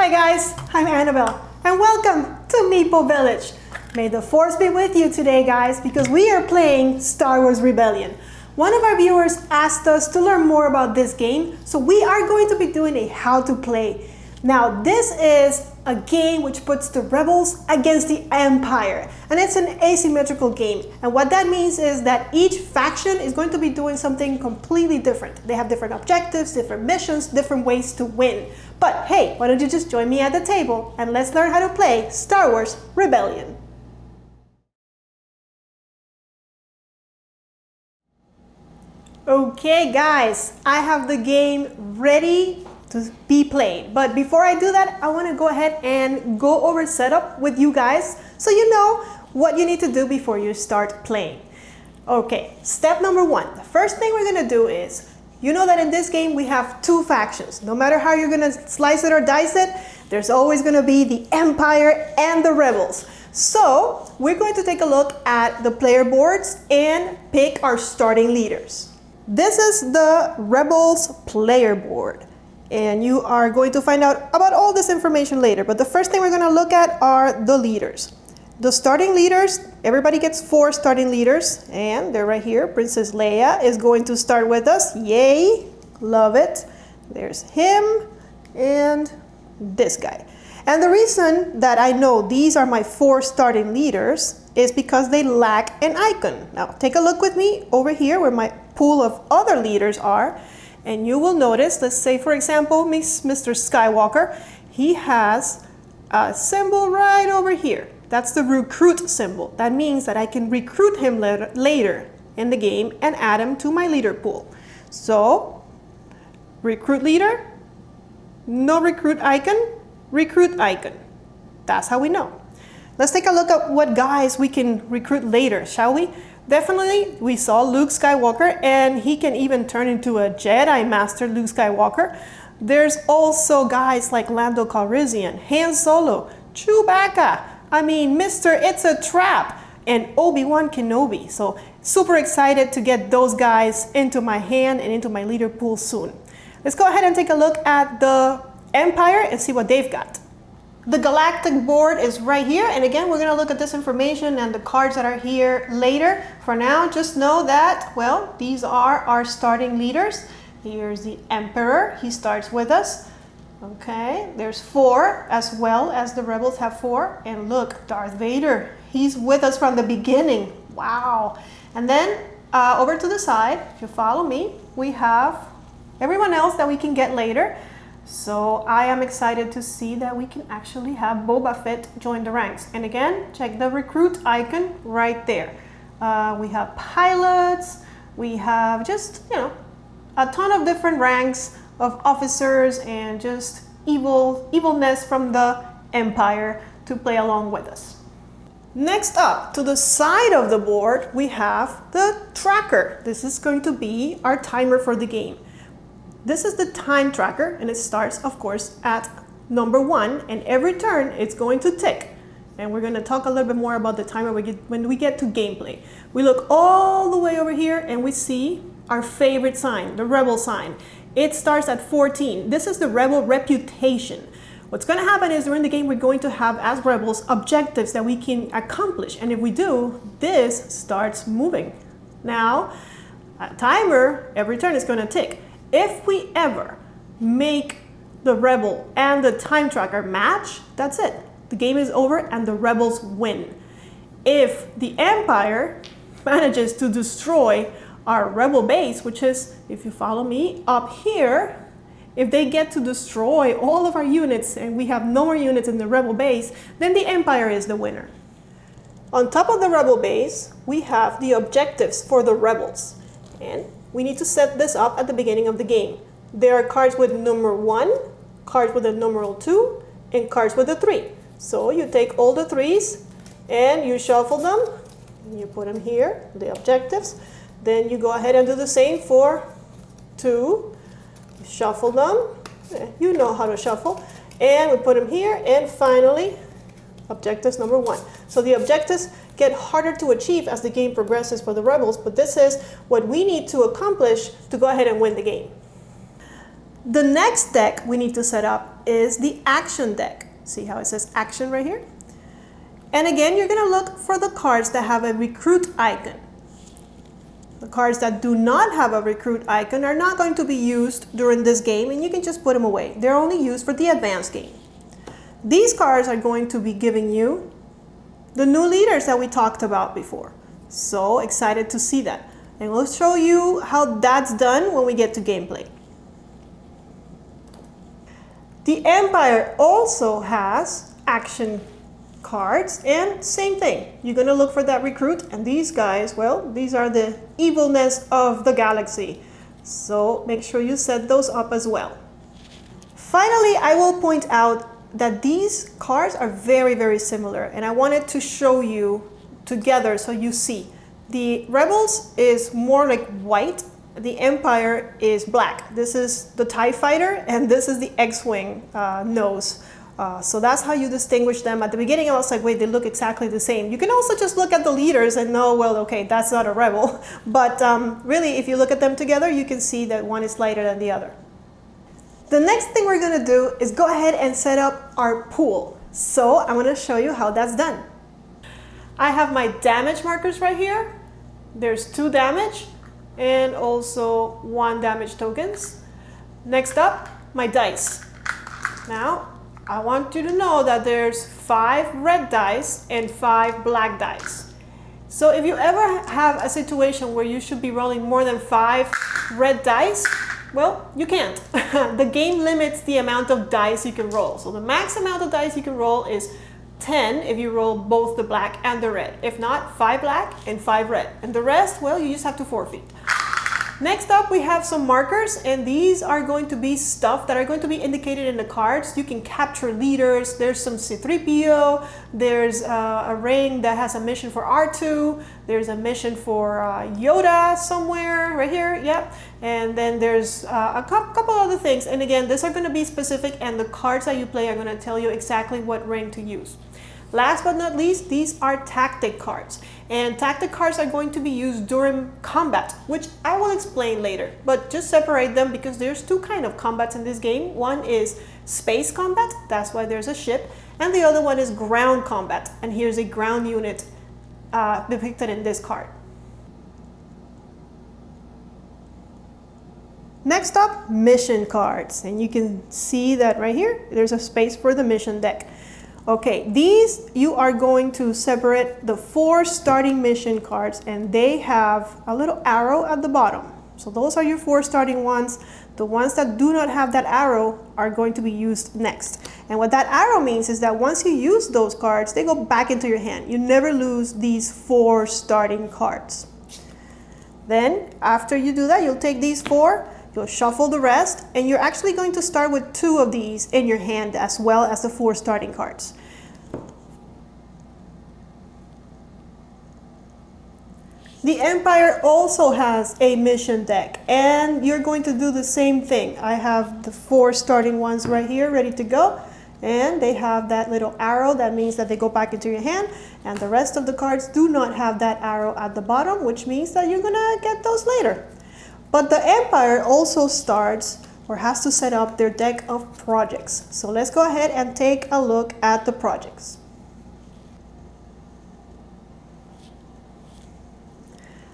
Hi guys, I'm Annabelle, and welcome to Meeple Village. May the Force be with you today, guys, because we are playing Star Wars Rebellion. One of our viewers asked us to learn more about this game, so we are going to be doing a how to play. Now, this is a game which puts the rebels against the Empire, and it's an asymmetrical game. And what that means is that each faction is going to be doing something completely different. They have different objectives, different missions, different ways to win. But hey, why don't you just join me at the table and let's learn how to play Star Wars Rebellion. Okay guys, I have the game ready to be played. But before I do that, I want to go ahead and go over setup with you guys so you know what you need to do before you start playing. Okay, step number one. The first thing we're going to do is, you know that in this game we have two factions. No matter how you're going to slice it or dice it, there's always going to be the Empire and the Rebels. So we're going to take a look at the player boards and pick our starting leaders. This is the Rebels player board. And you are going to find out about all this information later. But the first thing we're going to look at are the leaders. The starting leaders, everybody gets 4 starting leaders. And they're right here. Princess Leia is going to start with us. Yay! Love it. There's him and this guy. And the reason that I know these are my 4 starting leaders is because they lack an icon. Now, take a look with me over here where my pool of other leaders are. And you will notice, let's say for example, Mr. Skywalker, he has a symbol right over here. That's the recruit symbol. That means that I can recruit him later in the game and add him to my leader pool. So, recruit leader, no recruit icon, recruit icon. That's how we know. Let's take a look at what guys we can recruit later, shall we? Definitely, we saw Luke Skywalker, and he can even turn into a Jedi Master, Luke Skywalker. There's also guys like Lando Calrissian, Han Solo, Chewbacca, Mr. It's a Trap, and Obi-Wan Kenobi. So super excited to get those guys into my hand and into my leader pool soon. Let's go ahead and take a look at the Empire and see what they've got. The galactic board is right here, and again we're going to look at this information and the cards that are here later. For now, just know that, well, these are our starting leaders. Here's the Emperor, he starts with us. Okay, there's 4 as well as the Rebels have 4. And look, Darth Vader, he's with us from the beginning. Wow. And then over to the side, if you follow me, we have everyone else that we can get later. So I am excited to see that we can actually have Boba Fett join the ranks. And again, check the recruit icon right there. We have pilots, we have just, a ton of different ranks of officers and just evilness from the Empire to play along with us. Next up, to the side of the board, we have the tracker. This is going to be our timer for the game. This is the time tracker, and it starts, of course, at number 1, and every turn it's going to tick. And we're going to talk a little bit more about the timer when we get to gameplay. We look all the way over here and we see our favorite sign, the Rebel sign. It starts at 14. This is the Rebel reputation. What's going to happen is during the game we're going to have, as Rebels, objectives that we can accomplish. And if we do, this starts moving. Now, a timer, every turn is going to tick. If we ever make the Rebel and the time tracker match, that's it. The game is over and the Rebels win. If the Empire manages to destroy our Rebel base, which is, if you follow me, up here, if they get to destroy all of our units and we have no more units in the Rebel base, then the Empire is the winner. On top of the Rebel base, we have the objectives for the Rebels. And we need to set this up at the beginning of the game. There are cards with number 1, cards with a numeral 2, and cards with a 3. So you take all the 3s and you shuffle them. And you put them here, the objectives. Then you go ahead and do the same for 2. You shuffle them. You know how to shuffle. And we put them here. And finally, objectives number 1. So the objectives get harder to achieve as the game progresses for the Rebels, but this is what we need to accomplish to go ahead and win the game. The next deck we need to set up is the action deck. See how it says action right here? And again, you're going to look for the cards that have a recruit icon. The cards that do not have a recruit icon are not going to be used during this game, and you can just put them away. They're only used for the advanced game. These cards are going to be giving you the new leaders that we talked about before. So excited to see that. And we'll show you how that's done when we get to gameplay. The Empire also has action cards, and same thing. You're going to look for that recruit, and these guys, well, these are the evilness of the galaxy. So make sure you set those up as well. Finally, I will point out that these cards are very, very similar, and I wanted to show you together so you see. The Rebels is more like white, the Empire is black. This is the TIE Fighter, and this is the X-Wing nose. So that's how you distinguish them. At the beginning, I was like, wait, they look exactly the same. You can also just look at the leaders and know, well, okay, that's not a Rebel. But really, if you look at them together, you can see that one is lighter than the other. The next thing we're going to do is go ahead and set up our pool. So I'm going to show you how that's done. I have my damage markers right here. There's 2 damage and also 1 damage tokens. Next up, my dice. Now, I want you to know that there's 5 red dice and 5 black dice. So if you ever have a situation where you should be rolling more than 5 red dice, well, you can't. The game limits the amount of dice you can roll. So the max amount of dice you can roll is 10 if you roll both the black and the red. If not, 5 black and 5 red. And the rest, well, you just have to forfeit. Next up, we have some markers, and these are going to be stuff that are going to be indicated in the cards. You can capture leaders. There's some C-3PO. There's a ring that has a mission for R2. There's a mission for Yoda somewhere right here. Yep. And then there's a couple other things. And again, these are going to be specific, and the cards that you play are going to tell you exactly what ring to use. Last but not least, these are tactic cards. And tactic cards are going to be used during combat, which I will explain later. But just separate them because there's 2 kinds of combats in this game. One is space combat, that's why there's a ship. And the other one is ground combat. And here's a ground unit depicted in this card. Next up, mission cards. And you can see that right here, there's a space for the mission deck. Okay, these you are going to separate the 4 starting mission cards, and they have a little arrow at the bottom. So those are your 4 starting ones. The ones that do not have that arrow are going to be used next. And what that arrow means is that once you use those cards, they go back into your hand. You never lose these 4 starting cards. Then after you do that, you'll take these 4, you'll shuffle the rest, and you're actually going to start with 2 of these in your hand as well as the 4 starting cards. The Empire also has a mission deck, and you're going to do the same thing. I have the 4 starting ones right here ready to go, and they have that little arrow. That means that they go back into your hand, and the rest of the cards do not have that arrow at the bottom, which means that you're gonna get those later. But the Empire also starts or has to set up their deck of projects. So let's go ahead and take a look at the projects.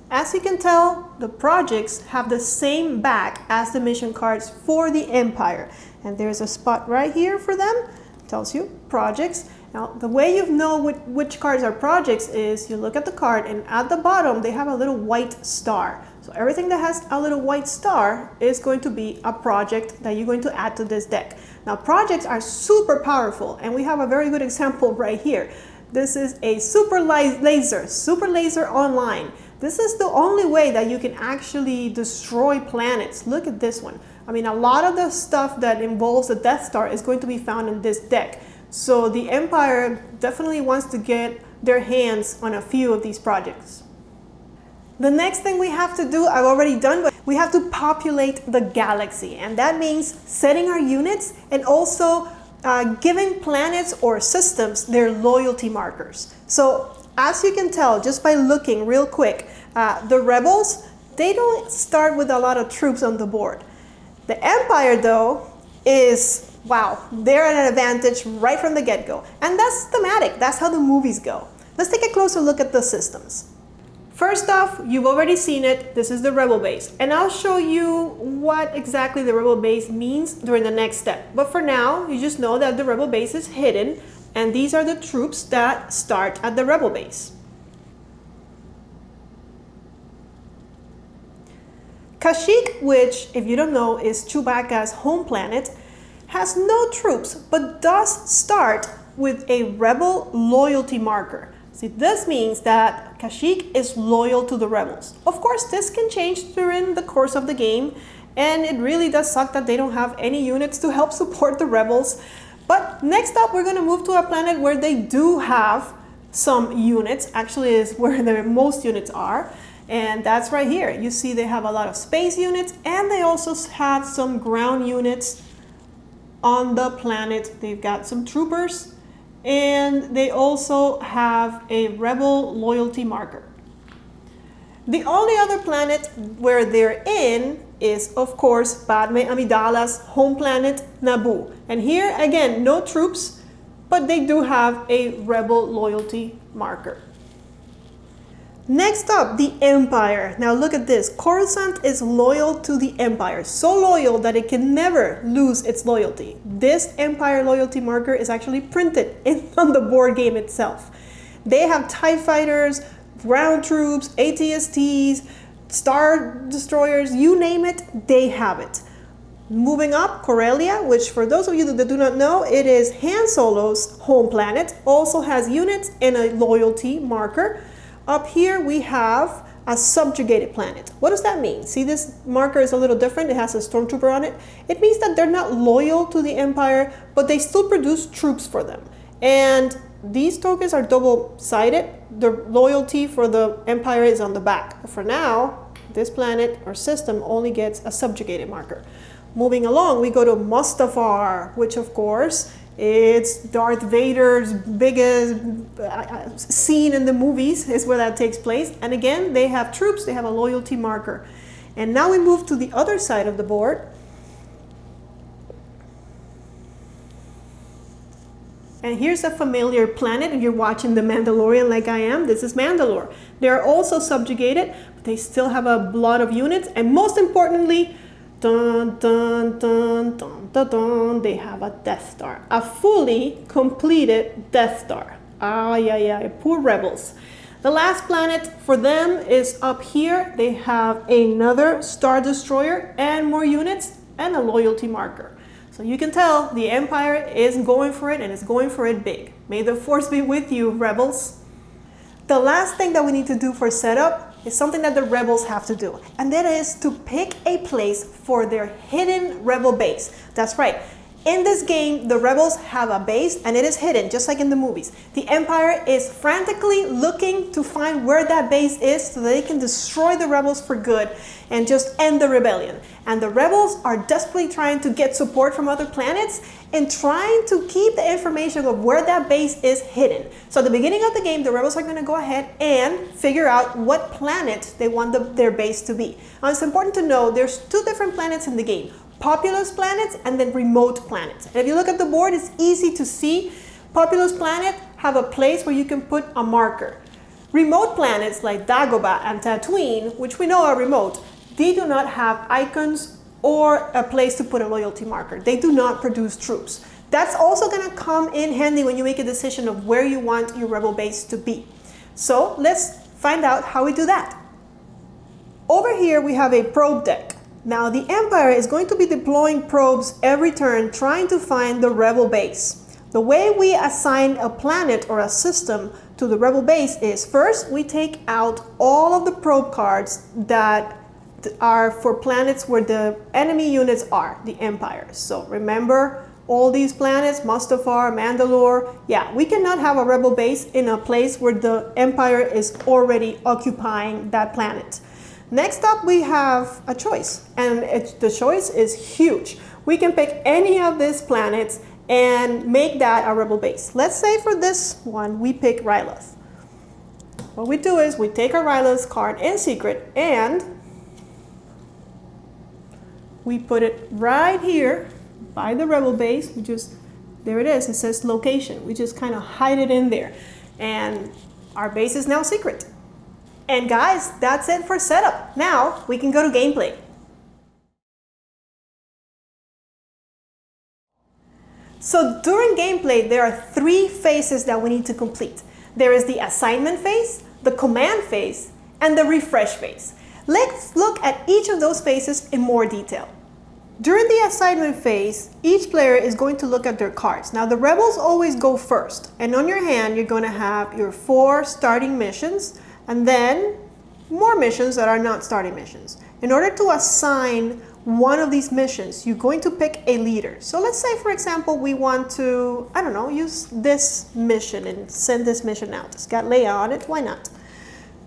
As you can tell, the projects have the same back as the mission cards for the Empire. And there's a spot right here for them. It tells you projects. Now, the way you know which cards are projects is you look at the card, and at the bottom they have a little white star. So everything that has a little white star is going to be a project that you're going to add to this deck. Now, projects are super powerful, and we have a very good example right here. This is a super laser online. This is the only way that you can actually destroy planets. Look at this one. I mean, a lot of the stuff that involves the Death Star is going to be found in this deck. So the Empire definitely wants to get their hands on a few of these projects. The next thing we have to do, I've already done, but we have to populate the galaxy. And that means setting our units and also giving planets or systems their loyalty markers. So as you can tell, just by looking real quick, the Rebels, they don't start with a lot of troops on the board. The Empire, though, is wow, they're at an advantage right from the get-go. And that's thematic, that's how the movies go. Let's take a closer look at the systems. First off, you've already seen it, this is the Rebel base. And I'll show you what exactly the Rebel base means during the next step. But for now, you just know that the Rebel base is hidden, and these are the troops that start at the Rebel base. Kashyyyk, which, if you don't know, is Chewbacca's home planet, has no troops, but does start with a Rebel loyalty marker. See, this means that Kashyyyk is loyal to the Rebels. Of course, this can change during the course of the game, and it really does suck that they don't have any units to help support the Rebels. But next up, we're going to move to a planet where they do have some units. Actually, is where the most units are. And that's right here. You see they have a lot of space units, and they also have some ground units on the planet. They've got some troopers, and they also have a Rebel loyalty marker. The only other planet where they're in is, of course, Padme Amidala's home planet, Naboo. And here, again, no troops, but they do have a Rebel loyalty marker. Next up, the Empire. Now look at this. Coruscant is loyal to the Empire, so loyal that it can never lose its loyalty. This Empire loyalty marker is actually printed on the board game itself. They have TIE fighters, ground troops, AT-STs, Star Destroyers, you name it, they have it. Moving up, Corellia, which for those of you that do not know, it is Han Solo's home planet, also has units and a loyalty marker. Up here we have a subjugated planet. What does that mean? See, this marker is a little different. It has a stormtrooper on it. It means that they're not loyal to the Empire, but they still produce troops for them. And these tokens are double-sided. The loyalty for the Empire is on the back. But for now, this planet or system only gets a subjugated marker. Moving along, we go to Mustafar, which of course, it's Darth Vader's biggest scene in the movies is where that takes place. And again, they have troops, they have a loyalty marker. And now we move to the other side of the board. And here's a familiar planet. If you're watching The Mandalorian like I am, this is Mandalore. They're also subjugated, but they still have a lot of units. And most importantly, dun, dun, dun, dun, dun, dun, they have a Death Star, a fully completed Death Star. Yeah, poor rebels. The last planet for them is up here. They have another Star Destroyer and more units and a loyalty marker. So you can tell the Empire is going for it, and it's going for it big. May the Force be with you, rebels. The last thing that we need to do for setup is something that the rebels have to do, and that is to pick a place for their hidden rebel base. That's right. In this game, the rebels have a base and it is hidden, just like in the movies. The Empire is frantically looking to find where that base is so that they can destroy the rebels for good and just end the rebellion. And the rebels are desperately trying to get support from other planets and trying to keep the information of where that base is hidden. So at the beginning of the game, the rebels are going to go ahead and figure out what planet they want their base to be. Now it's important to know there's two different planets in the game. Populous planets and then remote planets. And if you look at the board, it's easy to see. Populous planets have a place where you can put a marker. Remote planets like Dagobah and Tatooine, which we know are remote, they do not have icons or a place to put a loyalty marker. They do not produce troops. That's also going to come in handy when you make a decision of where you want your rebel base to be. So let's find out how we do that. Over here we have a probe deck. Now the Empire is going to be deploying probes every turn trying to find the rebel base. The way we assign a planet or a system to the rebel base is first we take out all of the probe cards that are for planets where the enemy units are, the Empire. So remember all these planets, Mustafar, Mandalore. Yeah, we cannot have a rebel base in a place where the Empire is already occupying that planet. Next up, we have a choice, and the choice is huge. We can pick any of these planets and make that a rebel base. Let's say for this one, we pick Ryloth. What we do is we take our Ryloth card in secret and we put it right here by the rebel base. We just, there it is, it says location. We just kind of hide it in there. And our base is now secret. And guys, that's it for setup. Now we can go to gameplay. So during gameplay, there are 3 phases that we need to complete. There is the assignment phase, the command phase, and the refresh phase. Let's look at each of those phases in more detail. During the assignment phase, each player is going to look at their cards. Now the rebels always go first, and on your hand you're going to have your 4 starting missions and then more missions that are not starting missions. In order to assign one of these missions, you're going to pick a leader. So let's say, for example, we want to, I don't know, use this mission and send this mission out. It's got Leia on it, why not?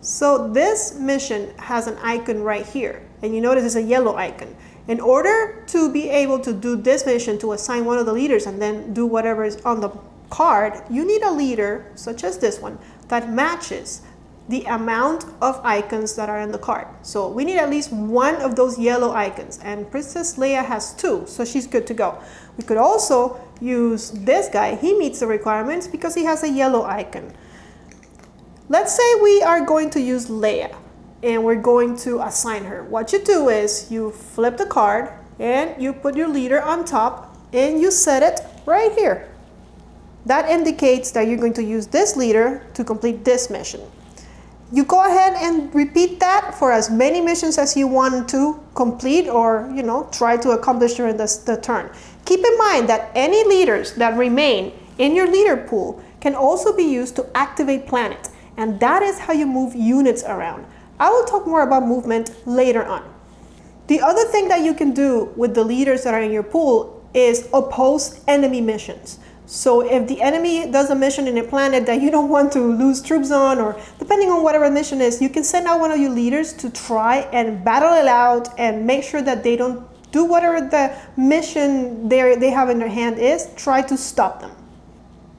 So this mission has an icon right here, and you notice it's a yellow icon. In order to be able to do this mission, to assign one of the leaders and then do whatever is on the card, you need a leader, such as this one, that matches the amount of icons that are in the card. So we need at least one of those yellow icons, and Princess Leia has 2, so she's good to go. We could also use this guy. He meets the requirements because he has a yellow icon. Let's say we are going to use Leia and we're going to assign her. What you do is you flip the card and you put your leader on top and you set it right here. That indicates that you're going to use this leader to complete this mission. You go ahead and repeat that for as many missions as you want to complete, or try to accomplish during the turn. Keep in mind that any leaders that remain in your leader pool can also be used to activate planets, and that is how you move units around. I will talk more about movement later on. The other thing that you can do with the leaders that are in your pool is oppose enemy missions. So if the enemy does a mission in a planet that you don't want to lose troops on, or depending on whatever the mission is, you can send out one of your leaders to try and battle it out and make sure that they don't do whatever the mission they have in their hand is. Try to stop them.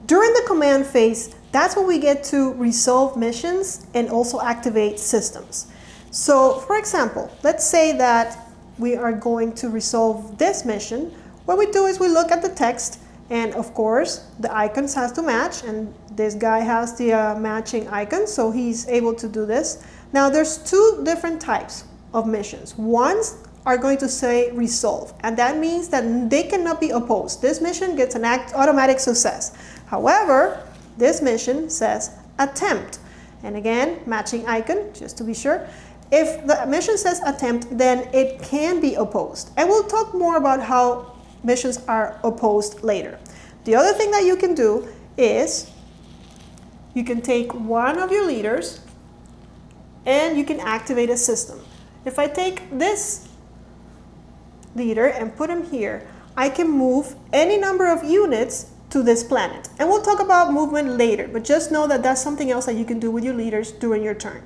During the command phase, that's when we get to resolve missions and also activate systems. So for example, let's say that we are going to resolve this mission. What we do is we look at the text, and of course the icons has to match, and this guy has the matching icon, so he's able to do this. Now there's 2 different types of missions. Ones are going to say resolve, and that means that they cannot be opposed. This mission gets an automatic success. However, this mission says attempt, and again matching icon just to be sure. If the mission says attempt, then it can be opposed, and we'll talk more about how missions are opposed later. The other thing that you can do is you can take one of your leaders and you can activate a system. If I take this leader and put him here, I can move any number of units to this planet. And we'll talk about movement later, but just know that that's something else that you can do with your leaders during your turn.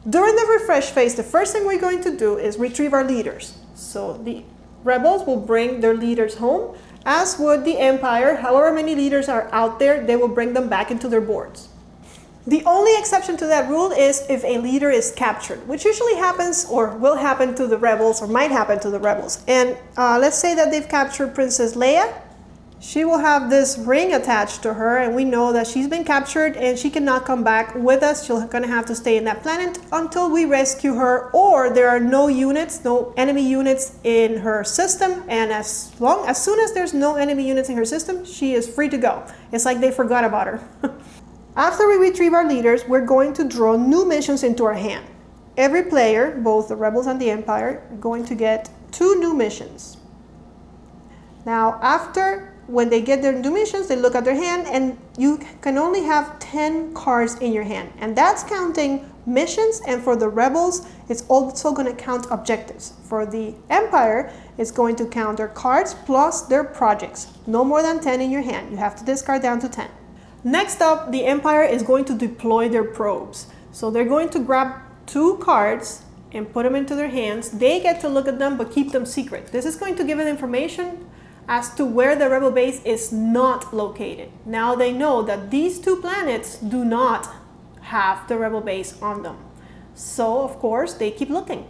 During the refresh phase, the first thing we're going to do is retrieve our leaders. So the rebels will bring their leaders home, as would the Empire. However many leaders are out there, they will bring them back into their boards. The only exception to that rule is if a leader is captured, which usually happens or will happen to the rebels, or might happen to the rebels. And let's say that they've captured Princess Leia. She will have this ring attached to her, and we know that she's been captured and she cannot come back with us. She's gonna have to stay in that planet until we rescue her, or there are no units, no enemy units in her system. And as soon as there's no enemy units in her system, she is free to go. It's like they forgot about her. After we retrieve our leaders, we're going to draw new missions into our hand. Every player, both the rebels and the Empire, are going to get 2 new missions. Now, when they get their new missions, they look at their hand, and you can only have 10 cards in your hand. And that's counting missions, and for the rebels, it's also going to count objectives. For the Empire, it's going to count their cards plus their projects. No more than 10 in your hand. You have to discard down to 10. Next up, the Empire is going to deploy their probes. So they're going to grab 2 cards and put them into their hands. They get to look at them, but keep them secret. This is going to give them information as to where the rebel base is not located. Now they know that these 2 planets do not have the rebel base on them. So of course they keep looking.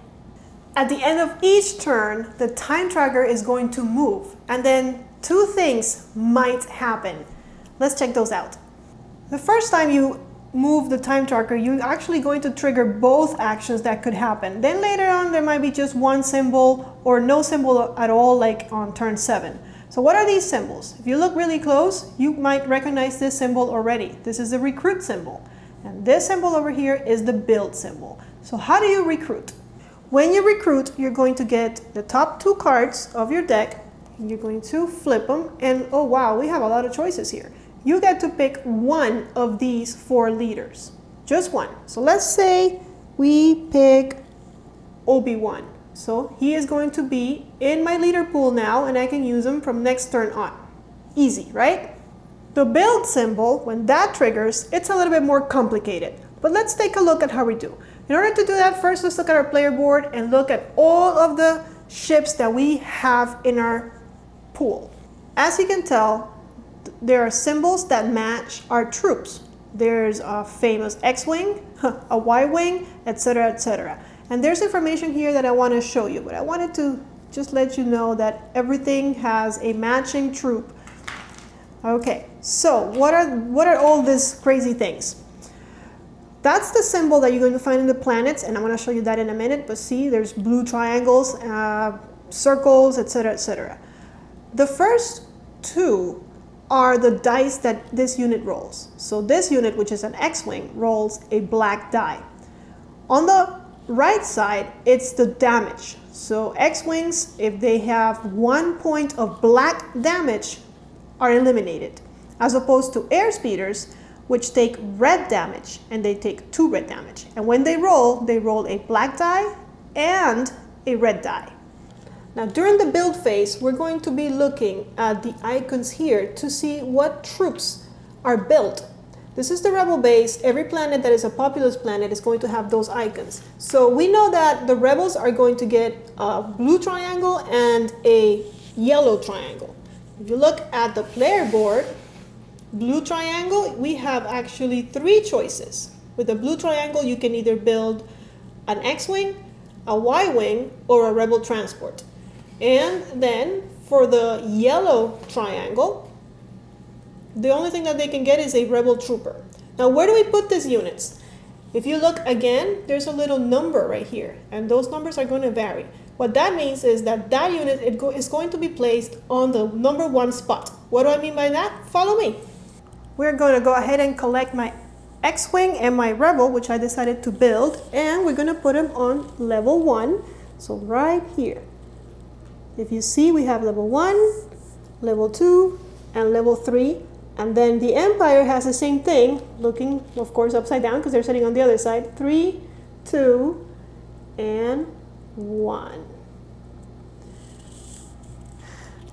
At the end of each turn, the time tracker is going to move, and then two things might happen. Let's check those out. The first time you move the time tracker, you're actually going to trigger both actions that could happen. Then later on, there might be just one symbol or no symbol at all, like on turn 7. So what are these symbols? If you look really close, you might recognize this symbol already. This is the recruit symbol. And this symbol over here is the build symbol. So how do you recruit? When you recruit, you're going to get the top 2 cards of your deck, and you're going to flip them, and oh wow, we have a lot of choices here. You get to pick one of these 4 leaders, just one. So let's say we pick Obi-Wan. So he is going to be in my leader pool now, and I can use him from next turn on. Easy, right? The build symbol, when that triggers, it's a little bit more complicated. But let's take a look at how we do. In order to do that, first let's look at our player board and look at all of the ships that we have in our pool. As you can tell, there are symbols that match our troops. There's a famous X-Wing, a Y-Wing, etc., etc. And there's information here that I want to show you, but I wanted to just let you know that everything has a matching troop. Okay, so what are all these crazy things? That's the symbol that you're going to find in the planets, and I'm going to show you that in a minute, but see, there's blue triangles, circles, etc., etc. The first 2 are the dice that this unit rolls. So this unit, which is an X-Wing, rolls a black die. On the right side, it's the damage. So X-Wings, if they have 1 point of black damage, are eliminated, as opposed to airspeeders, which take red damage, and they take 2 red damage. And when they roll a black die and a red die. Now during the build phase, we're going to be looking at the icons here to see what troops are built. This is the rebel base. Every planet that is a populous planet is going to have those icons. So we know that the rebels are going to get a blue triangle and a yellow triangle. If you look at the player board, blue triangle, we have actually 3 choices. With a blue triangle, you can either build an X-Wing, a Y-Wing, or a rebel transport. And then for the yellow triangle, the only thing that they can get is a rebel trooper. Now, where do we put these units? If you look again, there's a little number right here, and those numbers are going to vary. What that means is that that unit is going to be placed on the number 1 spot. What do I mean by that? Follow me. We're going to go ahead and collect my X-Wing and my Rebel, which I decided to build, and we're going to put them on level 1. So right here. If you see, we have level 1, level 2, and level 3. And then the Empire has the same thing, looking, of course, upside down because they're sitting on the other side. 3, 2, and 1.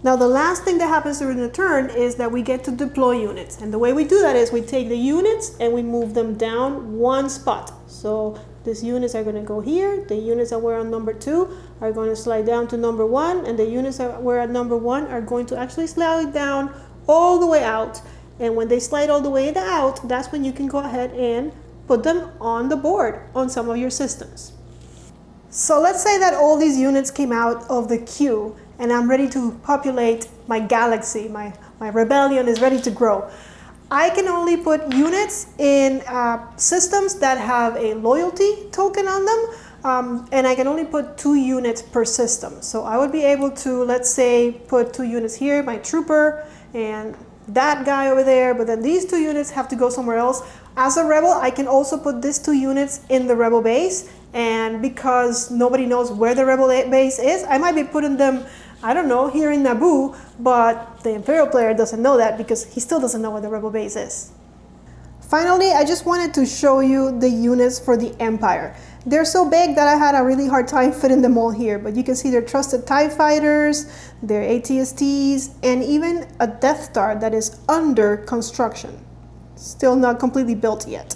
Now the last thing that happens during the turn is that we get to deploy units. And the way we do that is we take the units and we move them down 1 spot. So these units are going to go here. The units that were on number 2 are going to slide down to number 1. And the units that were at number 1 are going to actually slide down all the way out. And when they slide all the way out, that's when you can go ahead and put them on the board on some of your systems. So let's say that all these units came out of the queue and I'm ready to populate my galaxy. My rebellion is ready to grow. I can only put units in systems that have a loyalty token on them, and I can only put 2 units per system. So I would be able to, let's say, put 2 units here, my trooper, and that guy over there, but then these 2 units have to go somewhere else. As a rebel, I can also put these 2 units in the rebel base, and because nobody knows where the rebel base is, I might be putting them, I don't know, here in Naboo, but the Imperial player doesn't know that because he still doesn't know where the rebel base is. Finally, I just wanted to show you the units for the Empire. They're so big that I had a really hard time fitting them all here, but you can see they're trusted TIE fighters, they're AT-STs, and even a Death Star that is under construction. Still not completely built yet.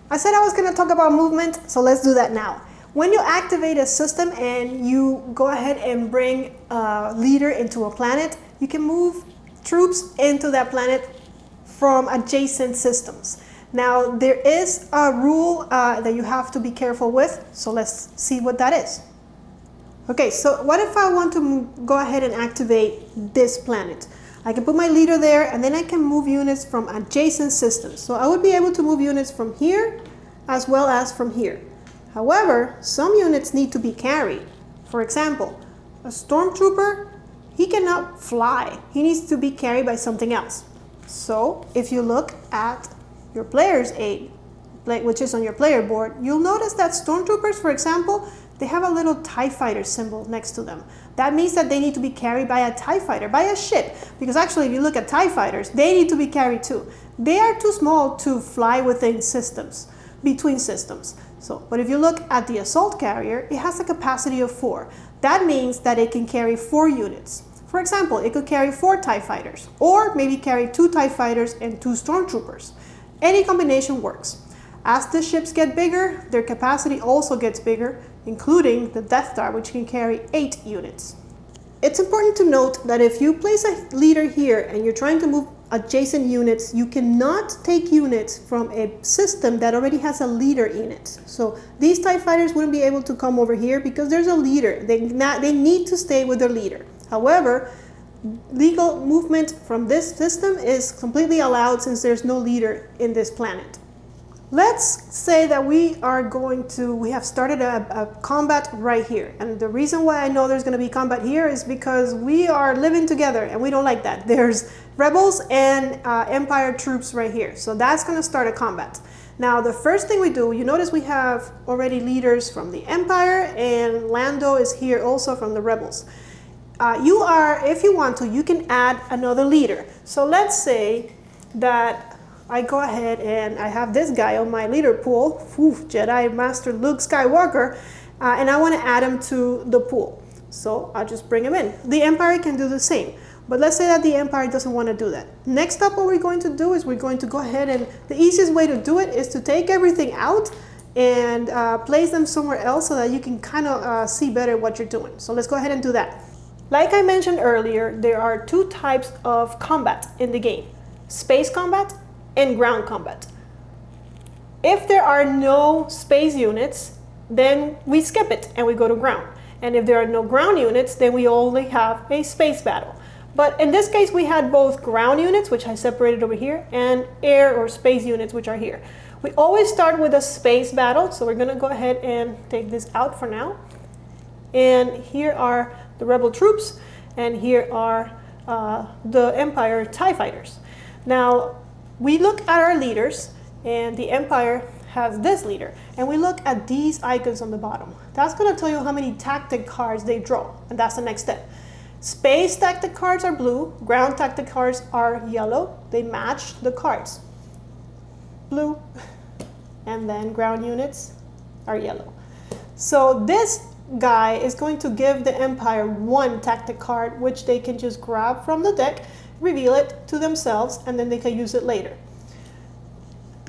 I said I was going to talk about movement, so let's do that now. When you activate a system and you go ahead and bring a leader into a planet, you can move troops into that planet from adjacent systems. Now, there is a rule that you have to be careful with, so let's see what that is. Okay, so what if I want to go ahead and activate this planet? I can put my leader there, and then I can move units from adjacent systems. So I would be able to move units from here as well as from here. However, some units need to be carried. For example, a stormtrooper, he cannot fly. He needs to be carried by something else. So if you look at your player's aid, which is on your player board, you'll notice that stormtroopers, for example, they have a little TIE fighter symbol next to them. That means that they need to be carried by a TIE fighter, by a ship. Because actually, if you look at TIE fighters, they need to be carried too. They are too small to fly within systems, between systems. So, but if you look at the assault carrier, it has a capacity of 4. That means that it can carry 4 units. For example, it could carry 4 TIE fighters, or maybe carry 2 TIE fighters and 2 stormtroopers. Any combination works. As the ships get bigger, their capacity also gets bigger, including the Death Star, which can carry 8 units. It's important to note that if you place a leader here and you're trying to move adjacent units, you cannot take units from a system that already has a leader in it. So these TIE fighters wouldn't be able to come over here because there's a leader. They need to stay with their leader. However, legal movement from this system is completely allowed since there's no leader in this planet. Let's say that we have started a combat right here. And the reason why I know there's going to be combat here is because we are living together and we don't like that. There's rebels and Empire troops right here. So that's going to start a combat. Now, the first thing we do, you notice we have already leaders from the Empire, and Lando is here also from the rebels. If you want to, you can add another leader. So let's say that I go ahead and I have this guy on my leader pool, Jedi Master Luke Skywalker, and I want to add him to the pool. So I'll just bring him in. The Empire can do the same, but let's say that the Empire doesn't want to do that. Next up, what we're going to do is we're going to go ahead, and the easiest way to do it is to take everything out and place them somewhere else so that you can kind of see better what you're doing. So let's go ahead and do that. Like I mentioned earlier, there are 2 types of combat in the game: space combat and ground combat. If there are no space units, then we skip it and we go to ground. And if there are no ground units, then we only have a space battle. But in this case, we had both ground units, which I separated over here, and air or space units, which are here. We always start with a space battle, so we're gonna go ahead and take this out for now. And here are the rebel troops, and here are the Empire TIE fighters. Now, we look at our leaders, and the Empire has this leader, and we look at these icons on the bottom. That's going to tell you how many tactic cards they draw, and that's the next step. Space tactic cards are blue, ground tactic cards are yellow. They match the cards. Blue, and then ground units are yellow. So this guy is going to give the Empire 1 tactic card, which they can just grab from the deck, reveal it to themselves, and then they can use it later.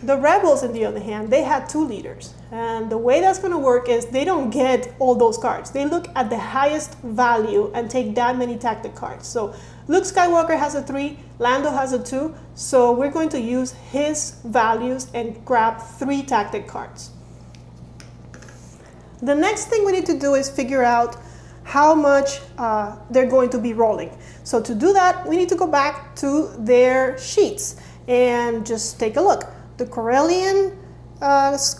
The rebels, on the other hand, they had 2 leaders. And the way that's going to work is they don't get all those cards. They look at the highest value and take that many tactic cards. So Luke Skywalker has a 3, Lando has a 2. So we're going to use his values and grab 3 tactic cards. The next thing we need to do is figure out how much they're going to be rolling. So to do that, we need to go back to their sheets and just take a look. The Corellian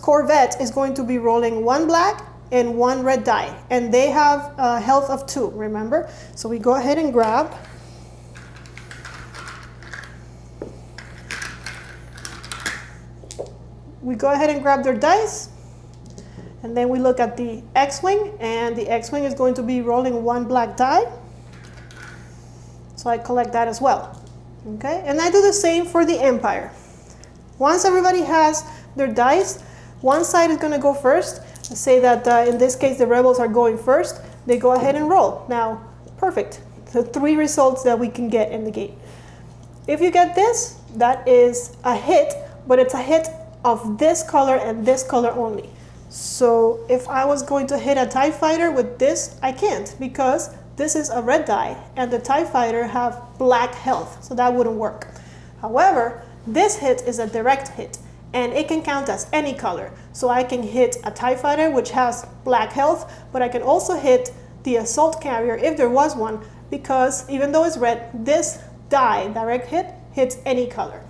Corvette is going to be rolling 1 black and 1 red die, and they have a health of 2, remember? So we go ahead and grab. We go ahead and grab their dice. And then we look at the X-Wing, and the X-Wing is going to be rolling 1 black die. So I collect that as well. Okay, and I do the same for the Empire. Once everybody has their dice, one side is going to go first. Let's say that in this case the rebels are going first. They go ahead and roll. Now, perfect. The 3 results that we can get in the game. If you get this, that is a hit, but it's a hit of this color and this color only. So if I was going to hit a TIE fighter with this, I can't, because this is a red die and the TIE fighter have black health, so that wouldn't work. However, this hit is a direct hit, and it can count as any color. So I can hit a TIE fighter, which has black health, but I can also hit the assault carrier if there was one, because even though it's red, this die direct hit hits any color.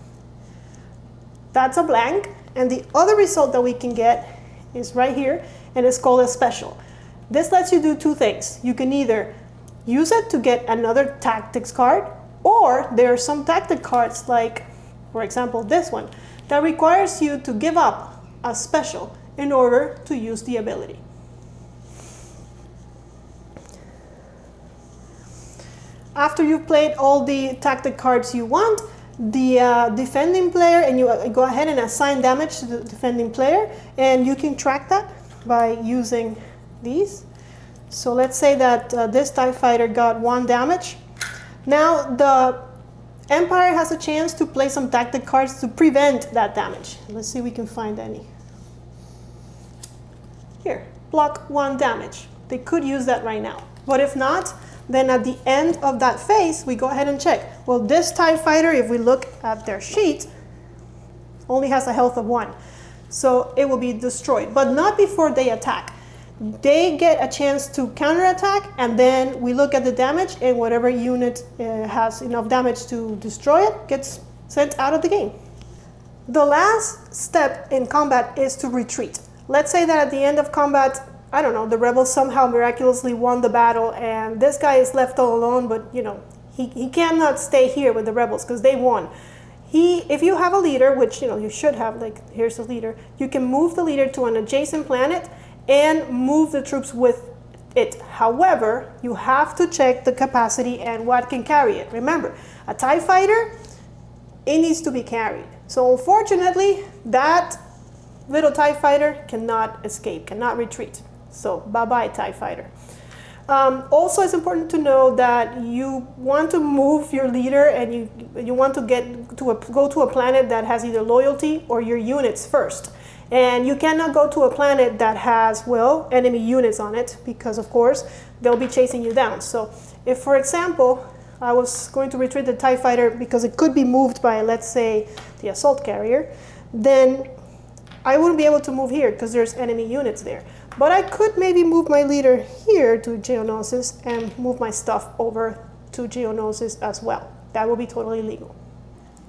That's a blank, and the other result that we can get is right here, and it's called a special. This lets you do two things. You can either use it to get another tactics card, or there are some tactic cards like, for example, this one, that requires you to give up a special in order to use the ability. After you've played all the tactic cards you want, the defending player, and you go ahead and assign damage to the defending player, and you can track that by using these. So let's say that this TIE fighter got 1 damage. Now the Empire has a chance to play some tactic cards to prevent that damage. Let's see if we can find any. Here, block 1 damage. They could use that right now. But if not, then at the end of that phase, we go ahead and check. Well, this TIE fighter, if we look at their sheet, only has a health of 1. So it will be destroyed, but not before they attack. They get a chance to counterattack, and then we look at the damage, and whatever unit has enough damage to destroy it gets sent out of the game. The last step in combat is to retreat. Let's say that at the end of combat, I don't know, the rebels somehow miraculously won the battle, and this guy is left all alone, but you know, he cannot stay here with the rebels because they won. If you have a leader, which you know you should have, like here's the leader, you can move the leader to an adjacent planet and move the troops with it. However, you have to check the capacity and what can carry it. Remember, a TIE fighter, it needs to be carried. So unfortunately, that little TIE fighter cannot escape, cannot retreat. So bye-bye TIE fighter. Also, it's important to know that you want to move your leader, and you want to go to a planet that has either loyalty or your units first. And you cannot go to a planet that has, well, enemy units on it, because of course they'll be chasing you down. So if, for example, I was going to retreat the TIE fighter because it could be moved by, let's say, the assault carrier, then I wouldn't be able to move here because there's enemy units there. But I could maybe move my leader here to Geonosis and move my stuff over to Geonosis as well. That will be totally legal.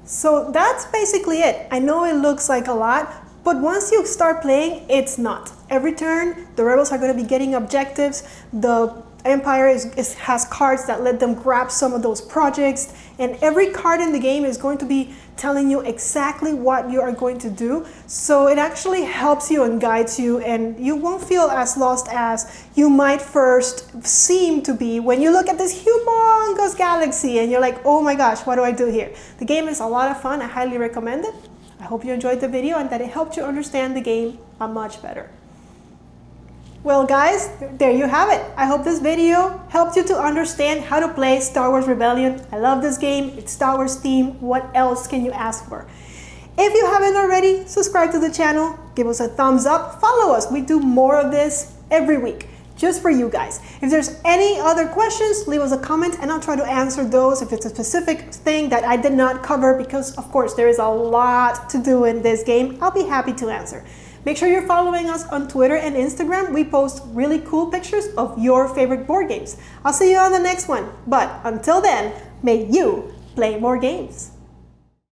So that's basically it. I know it looks like a lot, but once you start playing, it's not. Every turn, the rebels are going to be getting objectives. The Empire has cards that let them grab some of those projects, and every card in the game is going to be telling you exactly what you are going to do. So it actually helps you and guides you, and you won't feel as lost as you might first seem to be when you look at this humongous galaxy and you're like, oh my gosh, what do I do here? The game is a lot of fun. I highly recommend it. I hope you enjoyed the video and that it helped you understand the game much better. Well guys, there you have it. I hope this video helped you to understand how to play Star Wars Rebellion. I love this game. It's Star Wars themed. What else can you ask for? If you haven't already, subscribe to the channel, give us a thumbs up, follow us. We do more of this every week, just for you guys. If there's any other questions, leave us a comment and I'll try to answer those if it's a specific thing that I did not cover, because of course there is a lot to do in this game. I'll be happy to answer. Make sure you're following us on Twitter and Instagram. We post really cool pictures of your favorite board games. I'll see you on the next one. But until then, may you play more games.